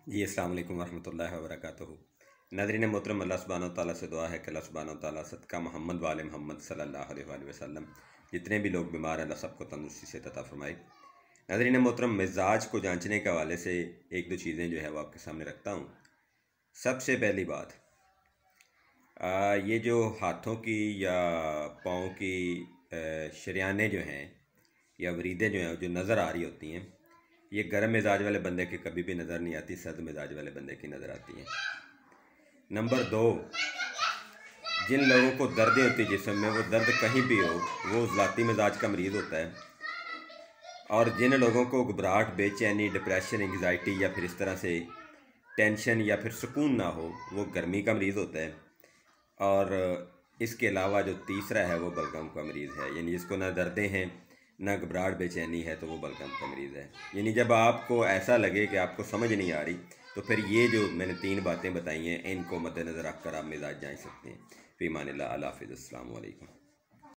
जी अस्सलाम वालेकुम वरहमतुल्लाहि वबरकातुहू। नाज़रीन मोहतरम, अल्लाह सुब्हानहू व तआला से दुआ है कि अल्लाह सुब्हानहू व तआला सदका मोहम्मद वाले मोहम्मद सल्लल्लाहु अलैहि वसल्लम जितने भी लोग बीमार हैं अल्लाह सबको तंदुरुस्ती से अता फरमाए। नाज़रीन मोहतरम, मिजाज को जांचने के हवाले से एक दो चीज़ें जो है वो आपके सामने रखता हूँ। सबसे पहली बात, ये जो हाथों की या पाँव की शरियानें जो हैं या वरीदें जो हैं जो नज़र आ रही होती हैं, ये गर्म मिजाज वाले बंदे की कभी भी नज़र नहीं आती, सर्द मिजाज वाले बंदे की नज़र आती हैं। नंबर दो, जिन लोगों को दर्द होती है जिस्म में, वो दर्द कहीं भी हो, वो ज़ाती मिजाज का मरीज़ होता है। और जिन लोगों को घबराहट, बेचैनी, डिप्रेशन, एंग्जाइटी या फिर इस तरह से टेंशन या फिर सुकून ना हो, वो गर्मी का मरीज़ होता है। और इसके अलावा जो तीसरा है वो बलगम का मरीज़ है, यानी जिसको ना दर्दें हैं ना घबराहट बेचैनी है, तो वो बलगम का मरीज़ है। यानी जब आपको ऐसा लगे कि आपको समझ नहीं आ रही, तो फिर ये जो मैंने 3 बातें बताई हैं, इनको मद्देनज़र रख कर आप मिजाज जांच सकते हैं। फ़ी अमानिल्लाह, अल्लाह हाफ़िज़, अस्सलामु अलैकुम।